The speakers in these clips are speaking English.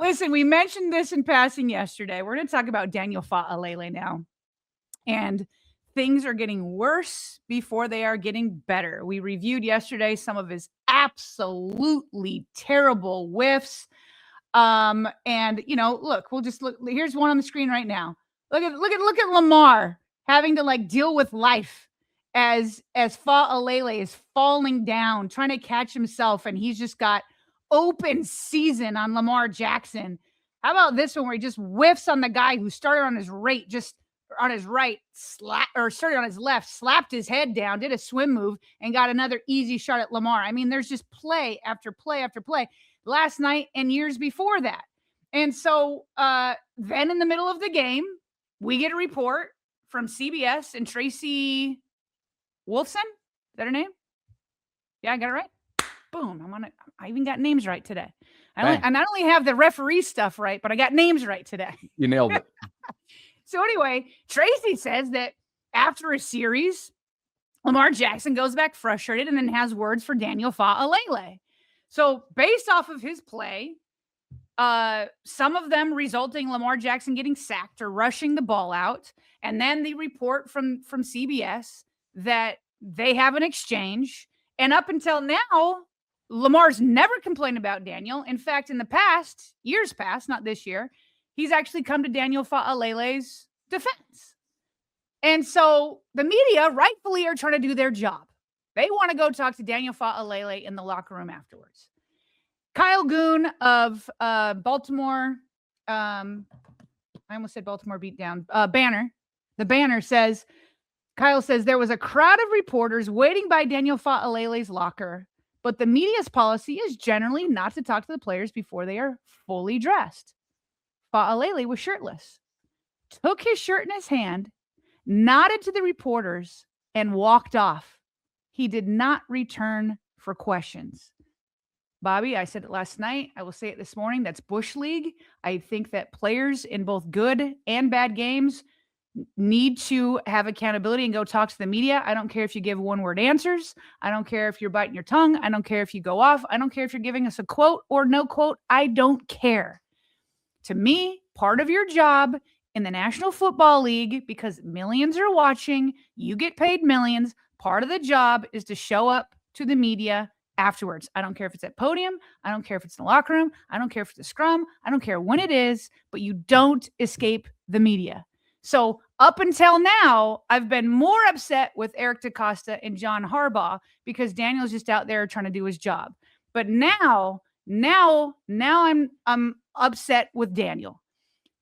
Listen, we mentioned this in passing yesterday. We're going to talk about Daniel Faalele now. And things are getting worse before they are getting better. We reviewed yesterday some of his absolutely terrible whiffs. And look, we'll just look. Here's one on the screen right now. Look at Lamar having to deal with life as Faalele is falling down, trying to catch himself, and he's just got open season on Lamar Jackson. How about this one where he just whiffs on the guy who started on his right, started on his left, slapped his head down, did a swim move, and got another easy shot at Lamar. I mean, there's just play after play after play last night and years before that. And so then in the middle of the game, we get a report from CBS and Tracy Wolfson. Is that her name? Yeah, I got it right. Boom. I even got names right today. I not only have the referee stuff right, but I got names right today. You nailed it. So anyway, Tracy says that after a series, Lamar Jackson goes back frustrated and then has words for Daniel Faalele. So based off of his play, some of them resulting Lamar Jackson getting sacked or rushing the ball out, and then the report from CBS that they have an exchange. And up until now, Lamar's never complained about Daniel. In fact, in the past, years past, not this year, he's actually come to Daniel Faalele's defense. And so the media rightfully are trying to do their job. They want to go talk to Daniel Faalele in the locker room afterwards. Kyle Goon of Baltimore, I almost said Baltimore Beatdown, Banner. The Banner says, Kyle says, there was a crowd of reporters waiting by Daniel Faalele's locker, but the media's policy is generally not to talk to the players before they are fully dressed. Faalele was shirtless, took his shirt in his hand, nodded to the reporters, and walked off. He did not return for questions. Bobby, I said it last night. I will say it this morning. That's Bush League. I think that players in both good and bad games need to have accountability and go talk to the media. I don't care if you give one-word answers. I don't care if you're biting your tongue. I don't care if you go off. I don't care if you're giving us a quote or no quote. I don't care. To me, part of your job in the National Football League, because millions are watching, you get paid millions. Part of the job is to show up to the media afterwards. I don't care if it's at podium. I don't care if it's in the locker room. I don't care if it's a scrum. I don't care when it is, but you don't escape the media. So up until now, I've been more upset with Eric DaCosta and John Harbaugh because Daniel's just out there trying to do his job. But now I'm upset with Daniel.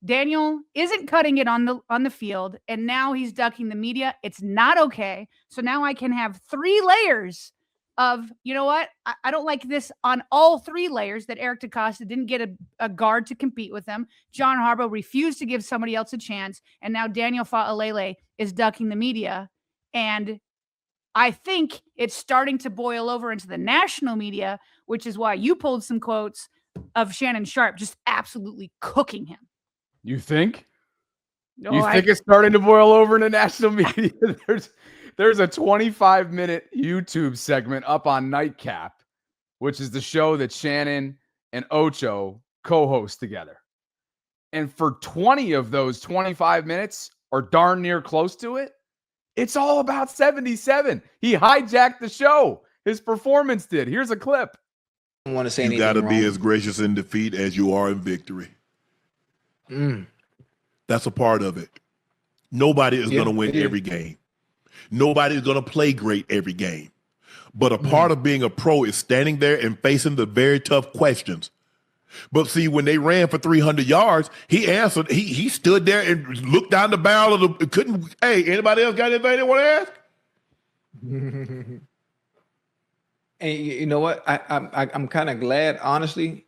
Daniel isn't cutting it on the field, and now he's ducking the media. It's not okay. So now I can have 3 layers of, you know what? I don't like this on all 3 layers that Eric DaCosta didn't get a guard to compete with him. John Harbaugh refused to give somebody else a chance. And now Daniel Faalele is ducking the media. And I think it's starting to boil over into the national media, which is why you pulled some quotes of Shannon Sharpe just absolutely cooking him. You think? No, you think it's starting to boil over in the national media? There's a 25-minute YouTube segment up on Nightcap, which is the show that Shannon and Ocho co-host together. And for 20 of those 25 minutes, or darn near close to it, it's all about 77. He hijacked the show. His performance did. Here's a clip. I don't want to say anything You got to be wrong. as gracious in defeat as you are in victory. That's a part of it. Nobody is going to win every game. Nobody is going to play great every game. But a part of being a pro is standing there and facing the very tough questions. But see, when they ran for 300 yards, he answered. He stood there and looked down the barrel of the. Couldn't. Hey, anybody else got anything they want to ask? And you know what? I'm kind of glad, honestly,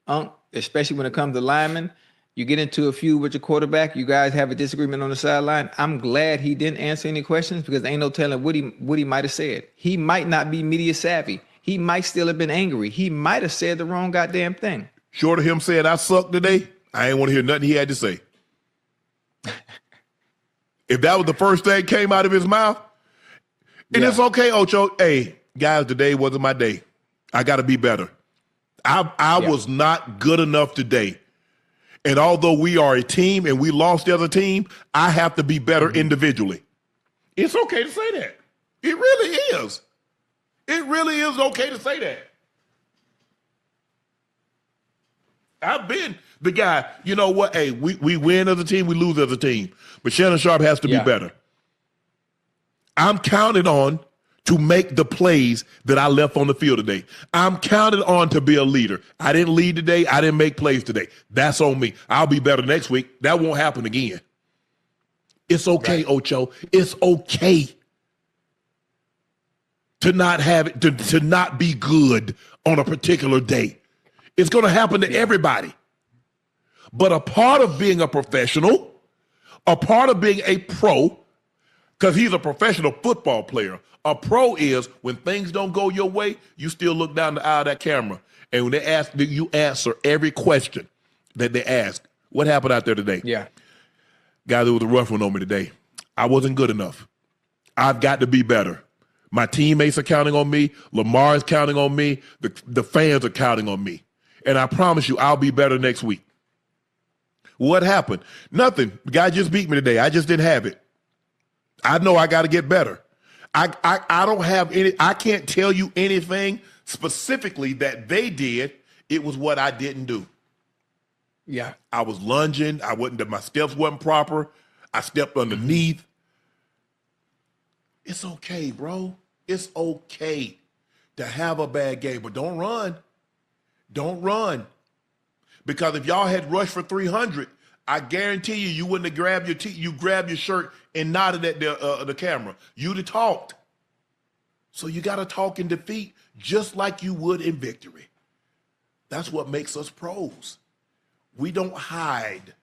especially when it comes to linemen. You get into a feud with your quarterback, you guys have a disagreement on the sideline. I'm glad he didn't answer any questions because there ain't no telling what he might have said. He might not be media savvy. He might still have been angry. He might have said the wrong goddamn thing. Short of him saying, I suck today, I ain't want to hear nothing he had to say. If that was the first thing came out of his mouth, and it's okay, Ocho. Hey, guys, today wasn't my day. I got to be better. I was not good enough today. And although we are a team and we lost the other team, I have to be better individually. It's okay to say that. It really is. It really is okay to say that. I've been the guy, you know what? Hey, we win as a team, we lose as a team. But Shannon Sharpe has to be better. I'm counted on to make the plays that I left on the field today. I'm counted on to be a leader. I didn't lead today. I didn't make plays today. That's on me. I'll be better next week. That won't happen again. It's okay, Ocho. It's okay to not have it, to not be good on a particular day. It's going to happen to everybody. But a part of being a professional, a part of being a pro, because he's a professional football player. A pro is when things don't go your way, you still look down the aisle of that camera. And when they ask, you answer every question that they ask. What happened out there today? Yeah. Guys, it was a rough one on me today. I wasn't good enough. I've got to be better. My teammates are counting on me. Lamar is counting on me. The fans are counting on me. And I promise you, I'll be better next week. What happened? Nothing. The guy just beat me today. I just didn't have it. I know I got to get better. I don't have any, I can't tell you anything specifically that they did. It was what I didn't do. Yeah. I was lunging. My steps wasn't proper. I stepped underneath. It's okay, bro. It's okay to have a bad game, but don't run. Don't run. Because if y'all had rushed for 300, I guarantee you wouldn't have grabbed you grabbed your shirt and nodded at the camera. You'd have talked. So you got to talk in defeat just like you would in victory. That's what makes us pros. We don't hide.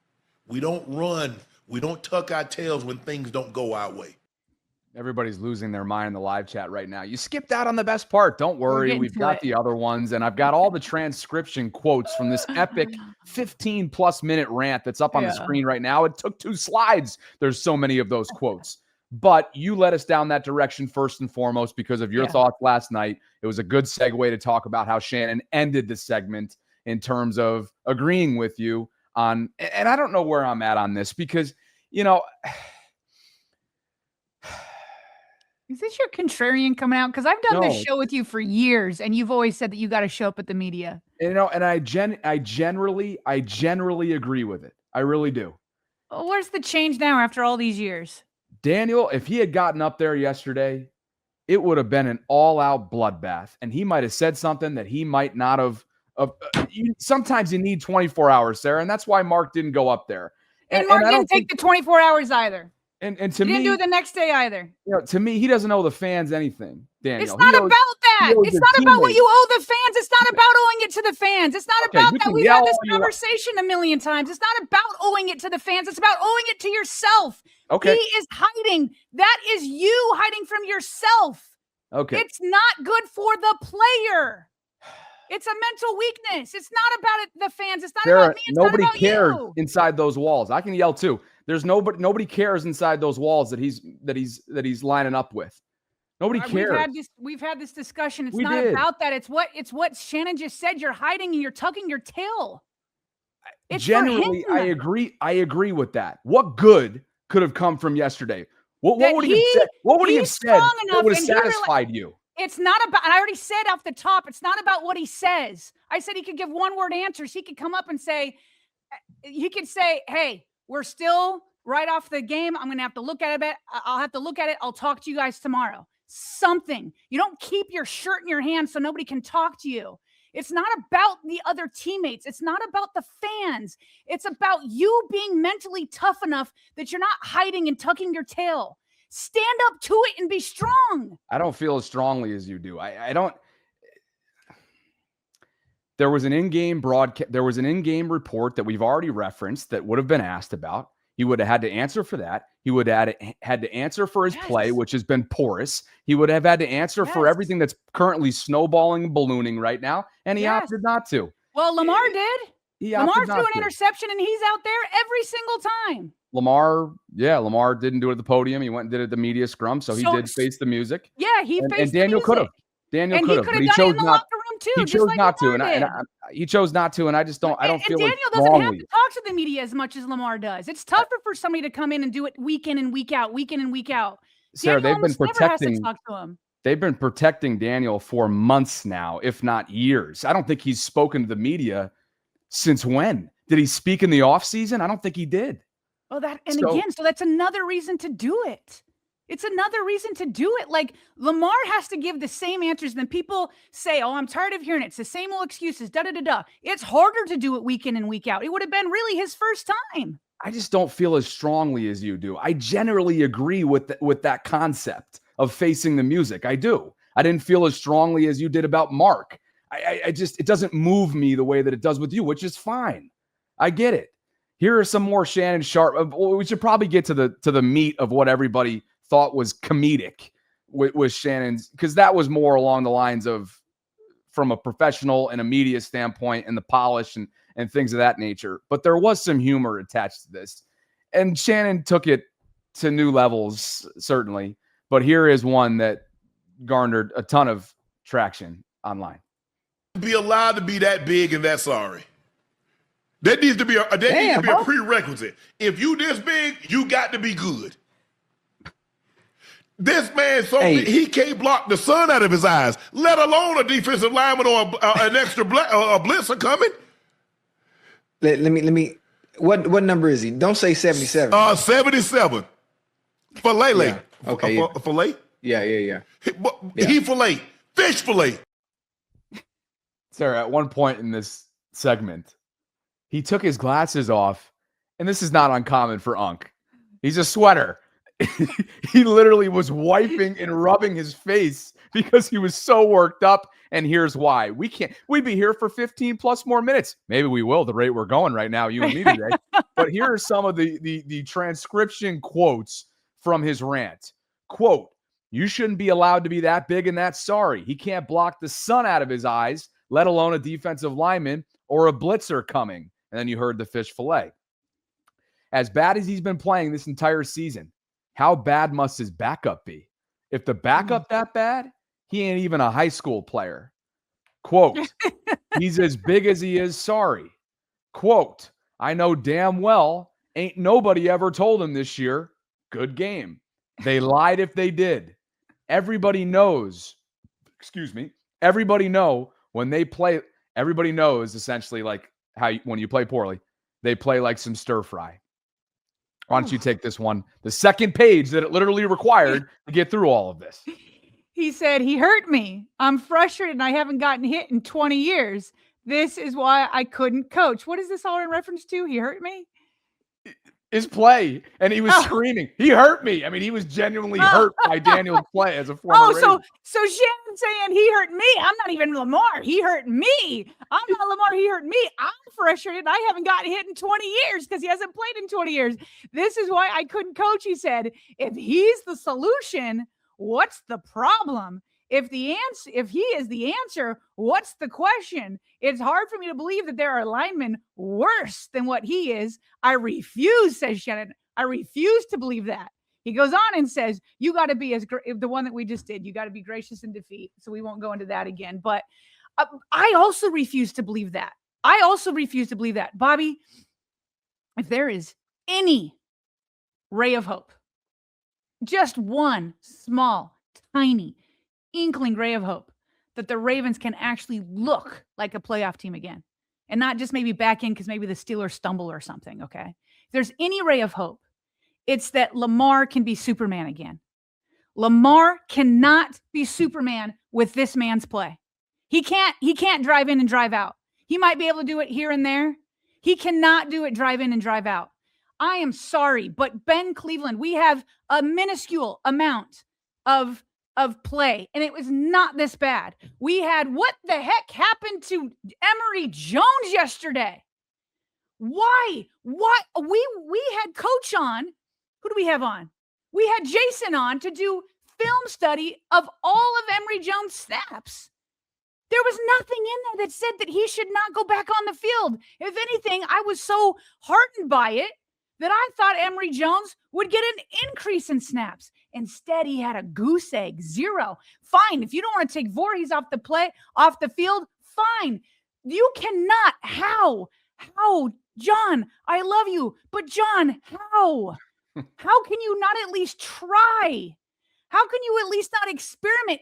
We don't run. We don't tuck our tails when things don't go our way. Everybody's losing their mind in the live chat right now. You skipped out on the best part. Don't worry. We've got the other ones, and I've got all the transcription quotes from this epic 15-plus minute rant that's up on the screen right now. It took 2 slides. There's so many of those quotes. But you led us down that direction first and foremost because of your thoughts last night. It was a good segue to talk about how Shannon ended the segment in terms of agreeing with you on, and I don't know where I'm at on this because, you know, is this your contrarian coming out? Because I've done this show with you for years, and you've always said that you got to show up at the media. You know, and I generally agree with it. I really do. Well, where's the change now after all these years? Daniel, if he had gotten up there yesterday, it would have been an all-out bloodbath, and he might have said something that he might not have. Sometimes you need 24 hours, Sarah, and that's why Mark didn't go up there. And Mark didn't take the 24 hours either. And to me, he didn't do it the next day either. You know, to me, he doesn't owe the fans anything, Daniel. It's not about that. It's not about what you owe the fans. It's not about owing it to the fans. It's not about that. We've had this conversation a million times. It's not about owing it to the fans. It's about owing it to yourself. Okay. He is hiding. That is you hiding from yourself. Okay. It's not good for the player. It's a mental weakness. It's not about the fans. It's not about me. It's nobody not about cares you. Inside those walls. I can yell too. There's nobody cares inside those walls that he's lining up with. Nobody cares. We've had this discussion. It's not about that. It's what Shannon just said. You're hiding and you're tucking your tail. It's generally, I agree with that. What good could have come from yesterday? What would he have said? What would he have said that would have satisfied you? It's not about, and I already said off the top, it's not about what he says. I said he could give one-word answers. He could come up and say, hey, we're still right off the game. I'm going to have to look at it. I'll have to look at it. I'll talk to you guys tomorrow. Something. You don't keep your shirt in your hand so nobody can talk to you. It's not about the other teammates. It's not about the fans. It's about you being mentally tough enough that you're not hiding and tucking your tail. Stand up to it and be strong. I don't feel as strongly as you do. I don't. There was an in-game broadcast. There was an in-game report that we've already referenced that would have been asked about. He would have had to answer for that. He would have had to answer for his play, which has been porous. He would have had to answer for everything that's currently snowballing and ballooning right now, and he opted not to. Well, Lamar did. Lamar threw an interception, and he's out there every single time. Lamar didn't do it at the podium. He went and did it at the media scrum, so he did face the music. Yeah, he faced and Daniel could have. Daniel And could he have, could but have he done it chose in the not. locker room too. He just chose like not to, Lamar and did. he chose not to, and I just don't. I don't And feel Daniel it doesn't have strongly. to talk to the media as much as Lamar does. It's tougher for somebody to come in and do it week in and week out, week in and week out. Sarah, Daniel they've been almost never has to protecting. talk to him. They've been protecting Daniel for months now, if not years. I don't think he's spoken to the media since when? Did he speak in the offseason? I don't think he did. Well, so that's another reason to do it. It's another reason to do it. Like Lamar has to give the same answers. Then people say, "Oh, I'm tired of hearing it. It's the same old excuses." Da da da da. It's harder to do it week in and week out. It would have been really his first time. I just don't feel as strongly as you do. I generally agree with that concept of facing the music. I do. I didn't feel as strongly as you did about Mark. I just, it doesn't move me the way that it does with you, which is fine. I get it. Here are some more Shannon Sharpe. We should probably get to the meat of what everybody thought was comedic with Shannon's, because that was more along the lines of from a professional and a media standpoint and the polish and things of that nature. But there was some humor attached to this. And Shannon took it to new levels, certainly. But here is one that garnered a ton of traction online. Be allowed to be that big and that sorry. That needs to be a prerequisite. If you this big, you got to be good. This man, he can't block the sun out of his eyes, let alone a defensive lineman or an extra blitzer coming. Let me. What number is he? Don't say 77. 77. Faalele. Yeah. Okay. Fillet? Yeah. He fillet. Fish fillet. Sarah, at one point in this segment, he took his glasses off, and this is not uncommon for Unc. He's a sweater. He literally was wiping and rubbing his face because he was so worked up. And here's why. We'd be here for 15 plus more minutes. Maybe we will, the rate we're going right now, you and me today. But here are some of the transcription quotes from his rant. Quote, "You shouldn't be allowed to be that big and that sorry. He can't block the sun out of his eyes, let alone a defensive lineman or a blitzer coming." And then you heard the fish fillet. "As bad as he's been playing this entire season, how bad must his backup be? If the backup that bad, he ain't even a high school player." Quote, "He's as big as he is sorry." Quote, "I know damn well ain't nobody ever told him this year, good game. They lied if they did. Everybody knows, everybody know when they play, everybody knows essentially like how when you play poorly, they play like some stir fry." Why don't you take this one, the second page that it literally required to get through all of this? He said, "He hurt me. I'm frustrated and I haven't gotten hit in 20 years. This is why I couldn't coach." What is this all in reference to? He hurt me? His play, and he was screaming, "He hurt me." I mean, he was genuinely hurt by Daniel's play as a former Raven. So Shannon saying he hurt me. I'm not even Lamar. He hurt me. I'm not Lamar. He hurt me. I'm frustrated. I haven't gotten hit in 20 years because he hasn't played in 20 years. This is why I couldn't coach, he said. If he's the solution, what's the problem? If he is the answer, what's the question? It's hard for me to believe that there are linemen worse than what he is. I refuse, says Shannon. I refuse to believe that. He goes on and says, "You got to be the one that we just did. You got to be gracious in defeat." So we won't go into that again. But I also refuse to believe that. Bobby, if there is any ray of hope, just one small, tiny inkling ray of hope that the Ravens can actually look like a playoff team again and not just maybe back in because maybe the Steelers stumble or something, okay? If there's any ray of hope, it's that Lamar can be Superman again. Lamar cannot be Superman with this man's play. He can't drive in and drive out. He might be able to do it here and there. He cannot do it drive in and drive out. I am sorry, but Ben Cleveland, we have a minuscule amount of play, and it was not this bad. We had, what the heck happened to Emory Jones yesterday? Why? We had Coach on. Who do we have on? We had Jason on to do film study of all of Emory Jones' snaps. There was nothing in there that said that he should not go back on the field. If anything, I was so heartened by it that I thought Emory Jones would get an increase in snaps. Instead, he had a goose egg, 0. Fine. If you don't want to take Voorhees off the field, fine. You cannot. How? John, I love you, but John, how? How can you not at least try? How can you at least not experiment?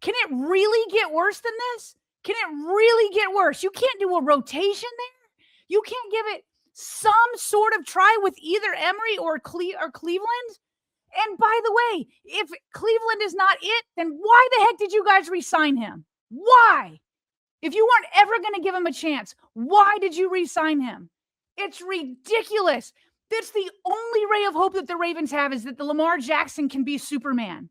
Can it really get worse than this? Can it really get worse? You can't do a rotation there. You can't give it some sort of try with either Emory or Cleveland. And by the way, if Cleveland is not it, then why the heck did you guys re-sign him? Why? If you weren't ever going to give him a chance, why did you re-sign him? It's ridiculous. That's the only ray of hope that the Ravens have, is that the Lamar Jackson can be Superman.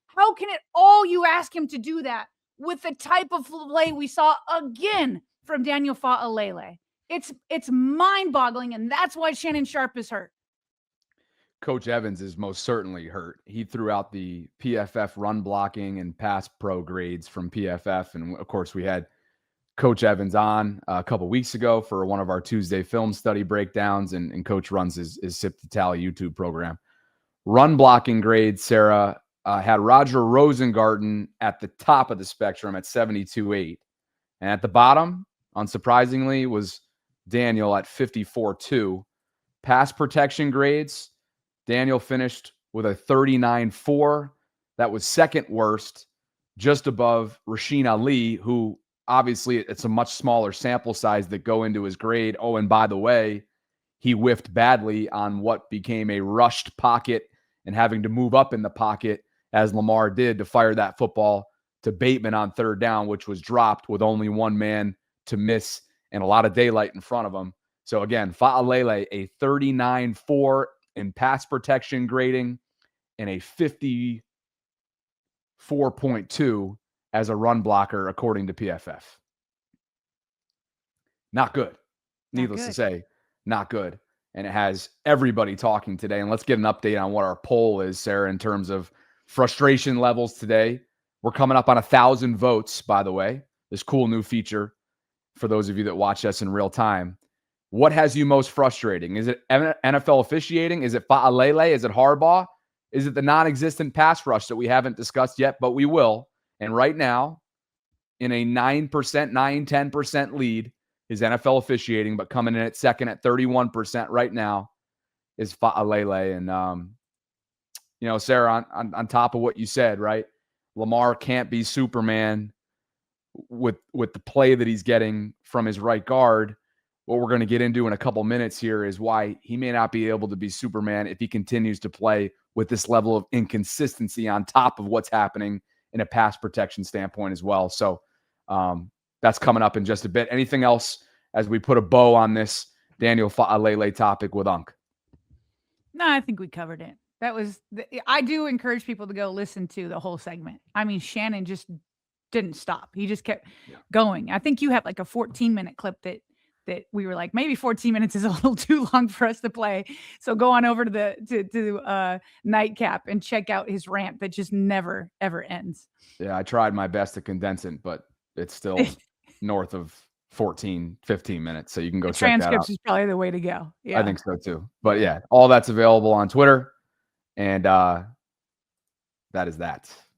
How can it all you ask him to do that with the type of play we saw again from Daniel Faalele? It's mind-boggling, and that's why Shannon Sharpe is hurt. Coach Evans is most certainly hurt. He threw out the PFF run blocking and pass pro grades from PFF. And of course, we had Coach Evans on a couple weeks ago for one of our Tuesday film study breakdowns, and Coach runs his Sip to Tally YouTube program. Run blocking grades, Sarah, had Roger Rosengarten at the top of the spectrum at 72.8. And at the bottom, unsurprisingly, was Daniel at 54.2. Pass protection grades, Daniel finished with a 39.4. That was second worst, just above Rasheen Ali, who obviously it's a much smaller sample size that go into his grade. Oh, and by the way, he whiffed badly on what became a rushed pocket and having to move up in the pocket as Lamar did to fire that football to Bateman on third down, which was dropped with only one man to miss and a lot of daylight in front of him. So again, Faalele, a 39.4 in pass protection grading and a 54.2 as a run blocker, according to PFF. Not good. Needless to say, not good. And it has everybody talking today. And let's get an update on what our poll is, Sarah, in terms of frustration levels today. We're coming up on 1,000 votes, by the way. This cool new feature for those of you that watch us in real time. What has you most frustrating? Is it NFL officiating? Is it Faalele? Is it Harbaugh? Is it the non-existent pass rush that we haven't discussed yet, but we will? And right now, in a 9%, 10% lead, is NFL officiating, but coming in at second at 31% right now is Faalele. And, Sarah, on top of what you said, right? Lamar can't be Superman with the play that he's getting from his right guard. What we're going to get into in a couple minutes here is why he may not be able to be Superman if he continues to play with this level of inconsistency on top of what's happening in a pass protection standpoint as well. So that's coming up in just a bit. Anything else as we put a bow on this Daniel Faalele topic with Unc? No, I think we covered it. I do encourage people to go listen to the whole segment. I mean, Shannon just didn't stop. He just kept going. I think you have like a 14-minute clip that we were like, maybe 14 minutes is a little too long for us to play. So go on over to the Nightcap and check out his rant that just never, ever ends. Yeah, I tried my best to condense it, but it's still north of 14, 15 minutes. So you can go check that out. Transcripts is probably the way to go. Yeah, I think so too. But yeah, all that's available on Twitter. And that is that.